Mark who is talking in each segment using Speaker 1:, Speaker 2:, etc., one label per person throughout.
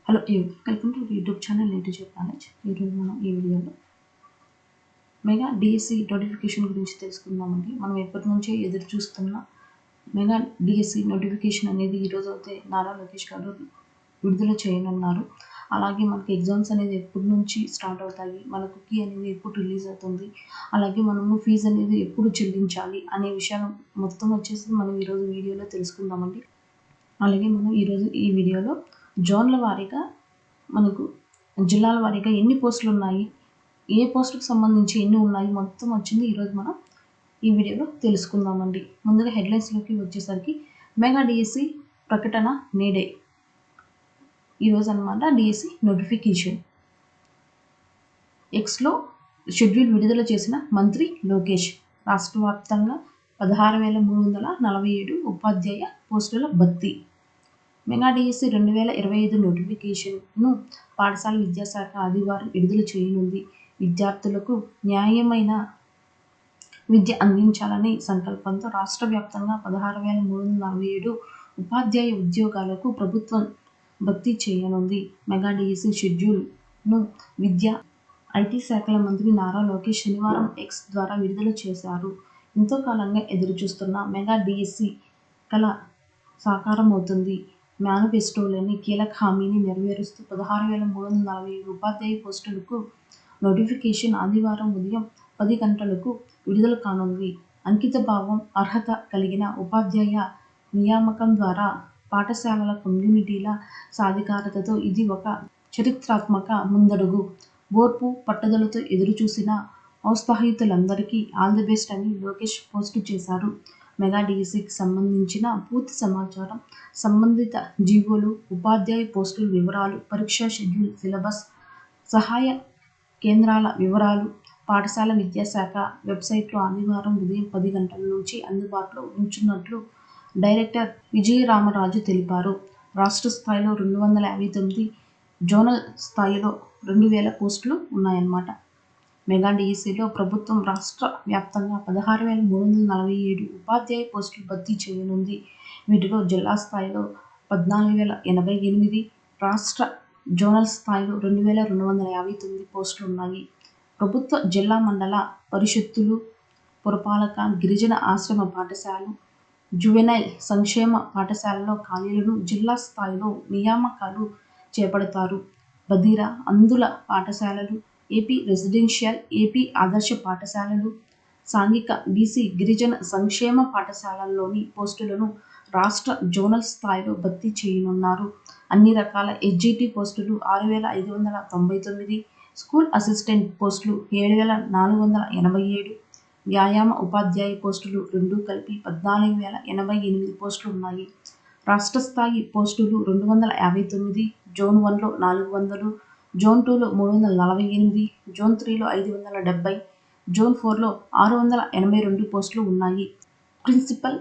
Speaker 1: Hello welcome to YouTube channel leadership knowledge. ఈరోజు మనం ఈ వీడియోలో మెగా డిఎస్సి నోటిఫికేషన్ గురించి తెలుసుకుందామండి. మనం ఎప్పటి నుంచే ఎదురు చూస్తున్న మెగా డిఎస్సి నోటిఫికేషన్ అనేది ఈరోజు అయితే నారా లోకేష్ గారు విడుదల చేయనున్నారు. అలాగే మనకి ఎగ్జామ్స్ అనేది ఎప్పటి నుంచి స్టార్ట్ అవుతాయి, మనకు కీ అనేది ఎప్పుడు రిలీజ్ అవుతుంది, అలాగే మనము ఫీజు అనేది ఎప్పుడు చెల్లించాలి అనే విషయాలు మొత్తం వచ్చేసి మనం ఈరోజు వీడియోలో తెలుసుకుందామండి. అలాగే మనం ఈరోజు ఈ వీడియోలో జోన్ల వారీగా మనకు జిల్లాల వారీగా ఎన్ని పోస్టులు ఉన్నాయి, ఏ పోస్టుకు సంబంధించి ఎన్ని ఉన్నాయి మొత్తం వచ్చింది ఈరోజు మనం ఈ వీడియోలో తెలుసుకుందామండి. ముందుగా హెడ్లైన్స్లోకి వచ్చేసరికి మెగా డిఎస్సి ప్రకటన నేడే ఈరోజు అనమాట. డిఎస్సి నోటిఫికేషన్ ఎక్స్లో షెడ్యూల్ విడుదల చేసిన మంత్రి లోకేష్. రాష్ట్ర వ్యాప్తంగా 16,347 ఉపాధ్యాయ పోస్టుల భర్తీ. మెగా డిఎస్సి 2025 నోటిఫికేషన్ను పాఠశాల విద్యాశాఖ ఆదివారం విడుదల చేయనుంది. విద్యార్థులకు న్యాయమైన విద్య అందించాలనే సంకల్పంతో రాష్ట్ర వ్యాప్తంగా 16,347 ఉపాధ్యాయ ఉద్యోగాలకు ప్రభుత్వం భర్తీ చేయనుంది. మెగా డిఎస్సి షెడ్యూల్ను విద్యా ఐటీ శాఖల మంత్రి నారా లోకేష్ శనివారం ఎక్స్ ద్వారా విడుదల చేశారు. ఎంతో కాలంగా ఎదురుచూస్తున్న మెగా డిఎస్సి కల సాకారమవుతుంది. మేనిఫెస్టోలోని కీలక హామీని నెరవేరుస్తూ 16,347 ఉపాధ్యాయ పోస్టులకు నోటిఫికేషన్ ఆదివారం ఉదయం 10 గంటలకు విడుదల కానుంది. అంకితభావం, అర్హత కలిగిన ఉపాధ్యాయ నియామకం ద్వారా పాఠశాలల కమ్యూనిటీల సాధికారతతో ఇది ఒక చరిత్రాత్మక ముందడుగు. ఓర్పు, పట్టుదలతో ఎదురుచూసిన ఔత్సాహికులందరికీ ఆల్ ది బెస్ట్ అని లోకేష్ పోస్టు చేశారు. మెగా డిఎస్సికి సంబంధించిన పూర్తి సమాచారం, సంబంధిత జీవోలు, ఉపాధ్యాయ పోస్టుల వివరాలు, పరీక్షా షెడ్యూల్, సిలబస్, సహాయ కేంద్రాల వివరాలు పాఠశాల విద్యాశాఖ వెబ్సైట్లో ఆదివారం ఉదయం 10 గంటల నుంచి అందుబాటులో ఉంచున్నట్లు డైరెక్టర్ విజయరామరాజు తెలిపారు. రాష్ట్ర స్థాయిలో 259, జోనల్ స్థాయిలో 2,000 పోస్టులు ఉన్నాయన్నమాట. మెగా డిఎస్సిలో ప్రభుత్వం రాష్ట్ర వ్యాప్తంగా 16,347 ఉపాధ్యాయ పోస్టులు భర్తీ చేయనుంది. వీటిలో జిల్లా స్థాయిలో 14,088, రాష్ట్ర జోనల్ స్థాయిలో 2,259 పోస్టులు ఉన్నాయి. ప్రభుత్వ జిల్లా మండల పరిషత్తులు, పురపాలక, గిరిజన ఆశ్రమ పాఠశాలలు, జువెనైల్ సంక్షేమ పాఠశాలలో ఖాళీలను జిల్లా స్థాయిలో నియామకాలు చేపడతారు. బదిర, అందుల పాఠశాలలు, ఏపీ రెసిడెన్షియల్, ఏపీ ఆదర్శ పాఠశాలలు, సాంఘిక, బీసీ, గిరిజన సంక్షేమ పాఠశాలల్లోని పోస్టులను రాష్ట్ర జోనల్ స్థాయిలో భర్తీ చేయనున్నారు. అన్ని రకాల ఎస్జిటి పోస్టులు 6,599, స్కూల్ అసిస్టెంట్ పోస్టులు 7,487, వ్యాయామ ఉపాధ్యాయ పోస్టులు రెండూ కలిపి 14,088 పోస్టులు ఉన్నాయి. రాష్ట్ర స్థాయి పోస్టులు 259, జోన్ 1లో 400, జోన్ 2లో 348, జోన్ 3లో 570, జోన్ 4లో 682 పోస్టులు ఉన్నాయి. ప్రిన్సిపల్,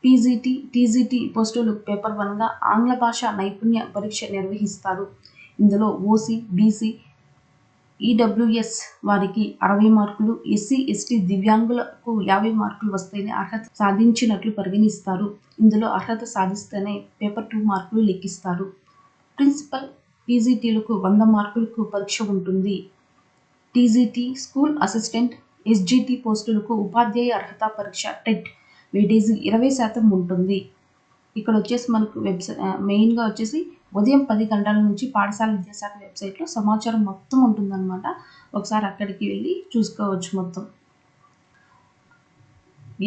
Speaker 1: పీజీటీ, టీజీటీ పోస్టులు పేపర్ 1గా ఆంగ్ల భాషా నైపుణ్య పరీక్ష నిర్వహిస్తారు. ఇందులో ఓసీ, బీసీ, ఈడబ్ల్యూఎస్ వారికి 60 మార్కులు, ఎస్సీ, ఎస్టీ, దివ్యాంగులకు 50 మార్కులు వస్తేనే అర్హత సాధించినట్లు పరిగణిస్తారు. ఇందులో అర్హత సాధిస్తేనే పేపర్ 2 మార్కులు లెక్కిస్తారు. ప్రిన్సిపల్, పీజీటీలకు 100 మార్కులకు పరీక్ష ఉంటుంది. టీజీటీ, స్కూల్ అసిస్టెంట్, ఎస్జిటి పోస్టులకు ఉపాధ్యాయ అర్హత పరీక్ష టెట్ వెయిటేజీ 20% ఉంటుంది. ఇక్కడ వచ్చేసి మనకు మెయిన్గా వచ్చేసి ఉదయం 10 గంటల నుంచి పాఠశాల విద్యాశాఖ వెబ్సైట్లో సమాచారం మొత్తం ఉంటుందన్నమాట. ఒకసారి అక్కడికి వెళ్ళి చూసుకోవచ్చు మొత్తం.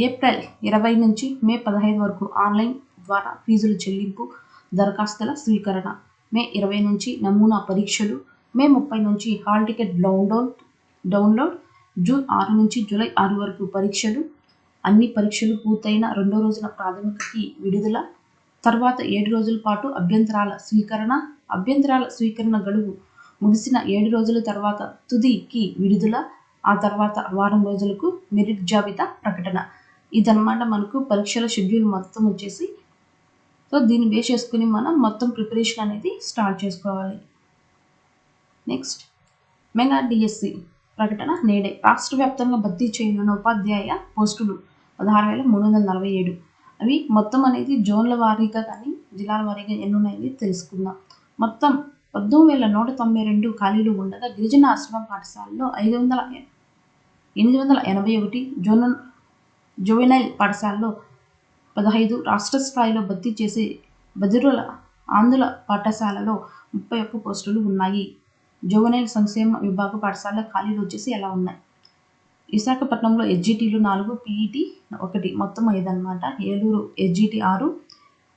Speaker 1: ఏప్రిల్ 20 నుంచి మే 15 వరకు ఆన్లైన్ ద్వారా ఫీజుల చెల్లింపు, దరఖాస్తుల స్వీకరణ. మే 20 నుంచి నమూనా పరీక్షలు, మే 30 నుంచి హాల్ టికెట్ డౌన్లోడ్, జూన్ 6 నుంచి జూలై 6 వరకు పరీక్షలు. అన్ని పరీక్షలు పూర్తయిన రెండో రోజున ప్రాథమిక కీ విడుదల. తర్వాత 7 రోజుల పాటు అభ్యంతరాల స్వీకరణ గడువు ముగిసిన 7 రోజుల తర్వాత తుది కీ విడుదల. ఆ తర్వాత వారం రోజులకు మెరిట్ జాబితా ప్రకటన. ఇదన్నమాట మనకు పరీక్షల షెడ్యూల్ మొత్తం వచ్చేసి. సో దీన్ని బేస్ చేసుకుని మనం మొత్తం ప్రిపరేషన్ అనేది స్టార్ట్ చేసుకోవాలి. నెక్స్ట్, మెగా డిఎస్సి ప్రకటన నేడే. రాష్ట్ర వ్యాప్తంగా భర్తీ చేయనున్న ఉపాధ్యాయ పోస్టులు 16,347. అవి మొత్తం అనేది జోన్ల వారీగా కానీ జిల్లాల వారీగా ఎన్ని ఉన్నాయని తెలుసుకుందాం. మొత్తం 19,192 ఖాళీలు ఉండగా గిరిజన ఆశ్రమ పాఠశాలలో 881, జువెనైల్ పాఠశాలలో 15, రాష్ట్ర స్థాయిలో భర్తీ చేసే బదిరుల ఆంధ్ర పాఠశాలలో 31 పోస్టులు ఉన్నాయి. జువెనైల్ సంక్షేమ విభాగ పాఠశాల ఖాళీలు వచ్చేసి ఎలా ఉన్నాయి? విశాఖపట్నంలో ఎస్జిటిలు 4, పిఈటి 1 మొత్తం 5 అన్నమాట. ఏలూరు ఎస్జిటి 6,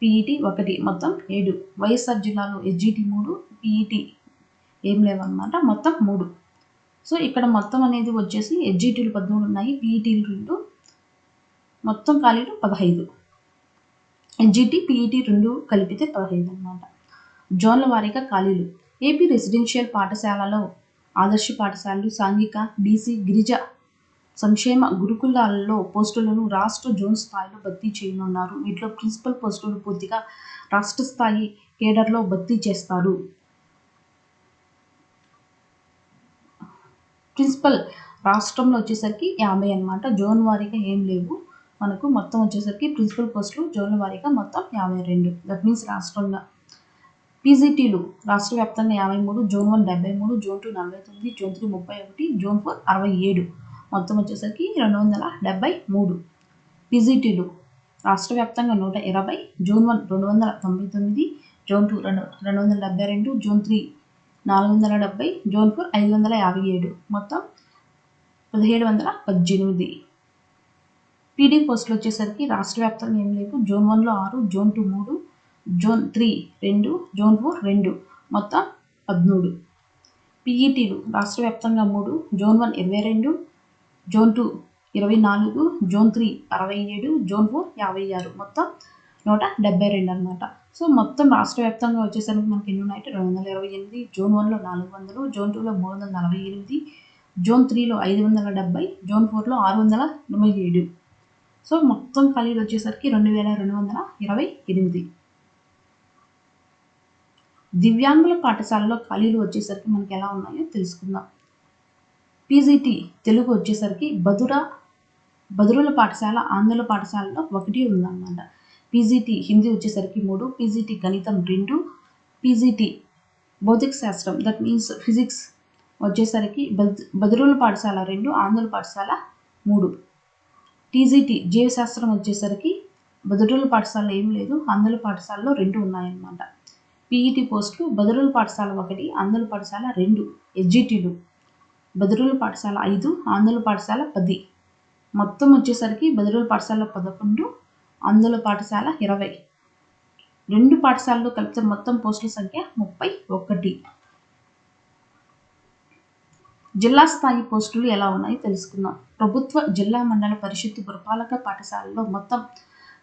Speaker 1: పిఈటి 1 మొత్తం 7. వైఎస్ఆర్ జిల్లాలో ఎస్జిటి 3, పిఈటి ఏం లేవన్నమాట, మొత్తం 3. సో ఇక్కడ మొత్తం అనేది వచ్చేసి ఎస్జిటీలు 13 ఉన్నాయి, పిఈటీలు 2, మొత్తం ఖాళీలు 15. ఎస్జిటి పిఈటి 2 కలిపితే 15 అన్నమాట. జోన్ల వారీగా ఖాళీలు. ఏపీ రెసిడెన్షియల్ పాఠశాలలో ఆదర్శ పాఠశాలలు, సాంఘిక, బీసీ, గిరిజ సంక్షేమ గురుకులాలలో పోస్టులను రాష్ట్ర జోన్ స్థాయిలో భర్తీ చేయనున్నారు. వీటిలో ప్రిన్సిపల్ పోస్టులు పూర్తిగా రాష్ట్ర స్థాయి కేడర్లో భర్తీ చేస్తారు. ప్రిన్సిపల్ రాష్ట్రంలో వచ్చేసరికి 50 అన్నమాట. జోన్ వారీగా ఏం లేవు మనకు. మొత్తం వచ్చేసరికి ప్రిన్సిపల్ పోస్టులు జోన్ల వారీగా మొత్తం 52. దట్ మీన్స్ రాష్ట్రంగా. పీజీటీలు రాష్ట్ర వ్యాప్తంగా 53, జోన్ 1 73, జోన్ 2 49, జోన్ 3 31, జోన్ 4 67, మొత్తం వచ్చేసరికి 273. పీజీటీలు రాష్ట్ర వ్యాప్తంగా 120, జోన్ 1 299, జోన్ 2 272, జోన్ 3 470, జోన్ 4 557, మొత్తం 1718. పీడీ పోస్టులు వచ్చేసరికి రాష్ట్ర వ్యాప్తంగా ఏం లేవు. జోన్ 1లో 6, జోన్ 2 3, జోన్ 3 2, జోన్ 4 2, మొత్తం 13. పీఈటీలు రాష్ట్ర వ్యాప్తంగా 3, జోన్ 1 22, జోన్ 2 24, జోన్ 3 67, జోన్ 4 56, మొత్తం 172 అన్నమాట. సో మొత్తం రాష్ట్ర వ్యాప్తంగా వచ్చేసరికి మనకి ఎన్ని ఉన్నాయి? 228, జోన్ 1లో 400, జోన్ 2లో 348, జోన్ 3లో 570, జోన్ 4లో 687. సో మొత్తం ఖాళీలు వచ్చేసరికి 2228. దివ్యాంగుల పాఠశాలలో ఖాళీలు వచ్చేసరికి మనకి ఎలా ఉన్నాయో తెలుసుకుందాం. పీజీటీ తెలుగు వచ్చేసరికి బదురుల పాఠశాల ఆంధ్ర పాఠశాలలో 1 ఉందన్నమాట. పీజీటీ హిందీ వచ్చేసరికి 3, పీజీటీ గణితం 2, పీజీటీ భౌతిక శాస్త్రం దట్ మీన్స్ ఫిజిక్స్ వచ్చేసరికి బదురుల పాఠశాల 2, ఆంధ్ర పాఠశాల 3. టీజీటీ జీవశాస్త్రం వచ్చేసరికి బదురుల పాఠశాల ఏం లేదు, ఆంధ్ర పాఠశాలలో 2 ఉన్నాయన్నమాట. పీఈటీ పోస్టులు బదురుల పాఠశాల 1, ఆంధ్ర పాఠశాల 2. ఎస్జిటీలు బదురుల పాఠశాల 5, ఆంధ్ర పాఠశాల 10, మొత్తం వచ్చేసరికి బదురుల పాఠశాల 11, ఆంధ్ర పాఠశాల 20. 2 పాఠశాలలు కలిపితే మొత్తం పోస్టుల సంఖ్య 31. జిల్లా స్థాయి పోస్టులు ఎలా ఉన్నాయో తెలుసుకుందాం. ప్రభుత్వ జిల్లా మండల పరిషత్తు పురపాలక పాఠశాలలో మొత్తం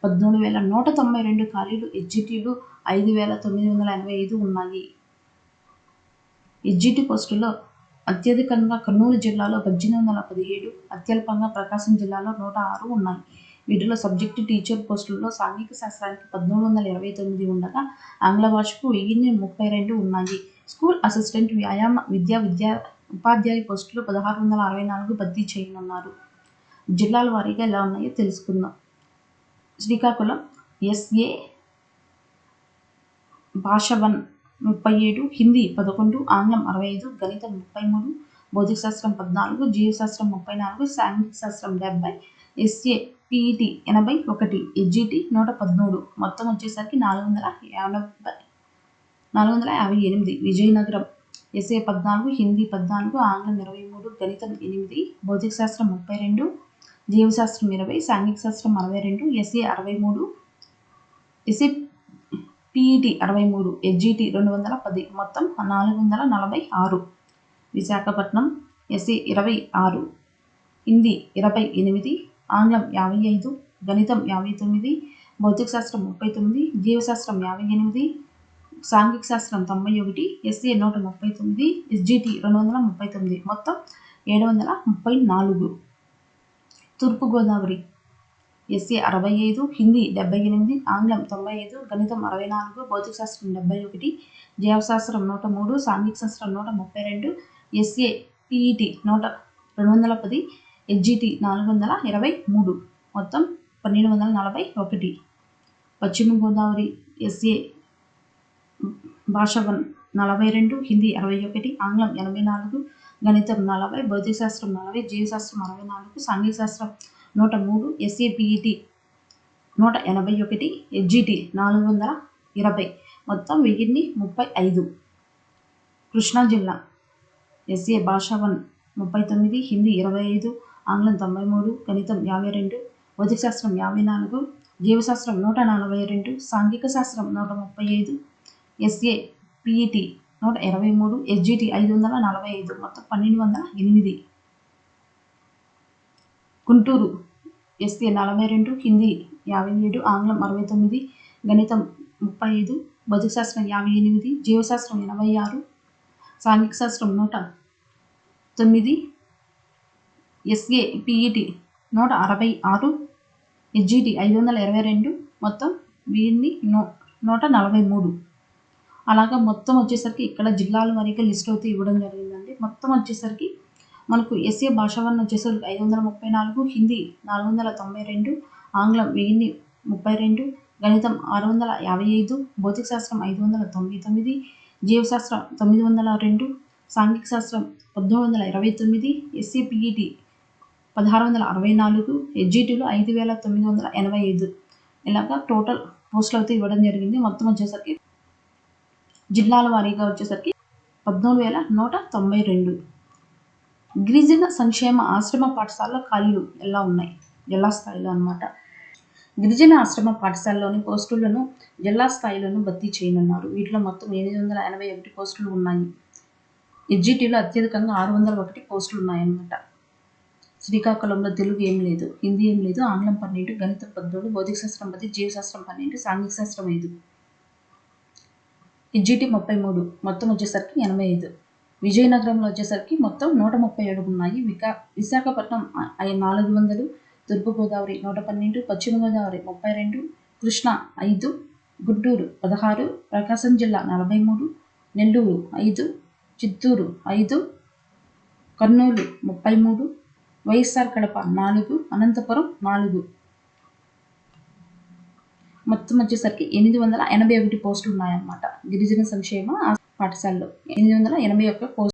Speaker 1: 13,192 ఖాళీలు, ఎస్జిటీలు 5,985 ఉన్నాయి. ఎస్జిటి పోస్టుల్లో అత్యధికంగా కర్నూలు జిల్లాలో 1817, అత్యల్పంగా ప్రకాశం జిల్లాలో 106 ఉన్నాయి. వీటిలో సబ్జెక్టు టీచర్ పోస్టుల్లో సాంఘిక శాస్త్రానికి 1329 ఉండగా ఆంగ్ల భాషకు 1032 ఉన్నాయి. స్కూల్ అసిస్టెంట్ వ్యాయామ ఉపాధ్యాయ పోస్టులు 1664 భర్తీ చేయనున్నారు. జిల్లాల వారీగా ఎలా ఉన్నాయో తెలుసుకుందాం. శ్రీకాకుళం ఎస్ఏ భాష 1 37, హిందీ 11, ఆంగ్లం 65, గణితం 33, భౌతిక శాస్త్రం 14, జీవశాస్త్రం 34, సాంఘిక శాస్త్రం 70, ఎస్ఏ పిఈటి 81, ఎస్జిటి 113, మొత్తం వచ్చేసరికి 458. విజయనగరం ఎస్ఏ 14, హిందీ 14, ఆంగ్లం 23, గణితం 8, భౌతిక శాస్త్రం 32, జీవశాస్త్రం 20, సాంఘిక శాస్త్రం 62, ఎస్ఏ 63, ఎస్ఏ పిఈటి 63, ఎస్జిటి 210, మొత్తం 446. విశాఖపట్నం ఎస్ఏ 26, హిందీ 28, ఆంగ్లం 55, గణితం 59, భౌతిక శాస్త్రం 39, జీవశాస్త్రం 58, సాంఘిక శాస్త్రం 91, ఎస్ఏ 139, ఎస్జిటి 239, మొత్తం 734. తూర్పుగోదావరి ఎస్ఏ 65, హిందీ 78, ఆంగ్లం 95, గణితం 64, భౌతిక శాస్త్రం 71, జీవశాస్త్రం 103, సాంఘిక శాస్త్రం 132, ఎస్ఏ పిఈటి 210, ఎస్జిటి 423, మొత్తం 1241. పశ్చిమ గోదావరి ఎస్ఏ భాష 1 42, హిందీ 61, ఆంగ్లం 84, గణితం 40, భౌతిక శాస్త్రం 40, జీవశాస్త్రం 64, సాంఘిక శాస్త్రం 103, ఎస్ఏపిఈటి 181, హెచ్జిటి 420, మొత్తం 1035. కృష్ణా జిల్లా ఎస్ఏ భాషా 1 39, హిందీ 25, ఆంగ్లం 93, గణితం 52, భౌతిక శాస్త్రం 54, జీవశాస్త్రం 142, సాంఘిక శాస్త్రం 135, ఎస్ఏ పిఈటి 123, హెచ్జిటి 545, మొత్తం 1208. గుంటూరు ఎస్ఏ 42, హిందీ 57, ఆంగ్లం 69, గణితం 35, భౌతిక శాస్త్రం 58, జీవశాస్త్రం 86, సాంఘిక శాస్త్రం 109, ఎస్ఏ పిఈటి 166, హెచ్జిటి 522, మొత్తం 143. అలాగా మొత్తం వచ్చేసరికి ఇక్కడ జిల్లాల వారీగా లిస్ట్ అయితే ఇవ్వడం జరిగిందండి. మొత్తం వచ్చేసరికి మనకు ఎస్ఏ భాషా 1 వచ్చేసరికి 534, హిందీ 492, ఆంగ్లం 1032, గణితం 655, భౌతిక శాస్త్రం 599, జీవశాస్త్రం 902, సాంఘిక శాస్త్రం 1829, ఎస్ఏ పిఈటి 1664, హెచ్జిటిలో 5985. ఇలాగా టోటల్ పోస్టులు అయితే ఇవ్వడం జరిగింది. మొత్తం వచ్చేసరికి జిల్లాల వారీగా వచ్చేసరికి 14192. గిరిజన సంక్షేమ ఆశ్రమ పాఠశాలలో ఖాళీలు ఎలా ఉన్నాయి, జిల్లా స్థాయిలో అన్నమాట. గిరిజన ఆశ్రమ పాఠశాలలోని పోస్టులను జిల్లా స్థాయిలోనూ భర్తీ చేయనున్నారు. వీటిలో మొత్తం 881 పోస్టులు ఉన్నాయి. హెచ్జిటిలో అత్యధికంగా 601 పోస్టులు ఉన్నాయన్నమాట. శ్రీకాకుళంలో తెలుగు ఏం లేదు, హిందీ ఏం లేదు, ఆంగ్లం 12, గణితం 13, భౌతిక శాస్త్రం 10, జీవశాస్త్రం 12, సాంఘిక శాస్త్రం 5. హెచ్జిటి 33, మొత్తం వచ్చేసరికి 85. విజయనగరంలో వచ్చేసరికి మొత్తం 137 ఉన్నాయి. విశాఖపట్నం 400, తూర్పుగోదావరి 112, పశ్చిమ గోదావరి 32, కృష్ణా 5, గుంటూరు 16, ప్రకాశం జిల్లా 43, నెల్లూరు 5, చిత్తూరు 5, కర్నూలు 33, వైఎస్ఆర్ కడప 4, అనంతపురం 4. మొత్తం వచ్చేసరికి 881 పోస్టులు ఉన్నాయన్నమాట. గిరిజన సంక్షేమ పాఠశాలలో 881 పోస్టులు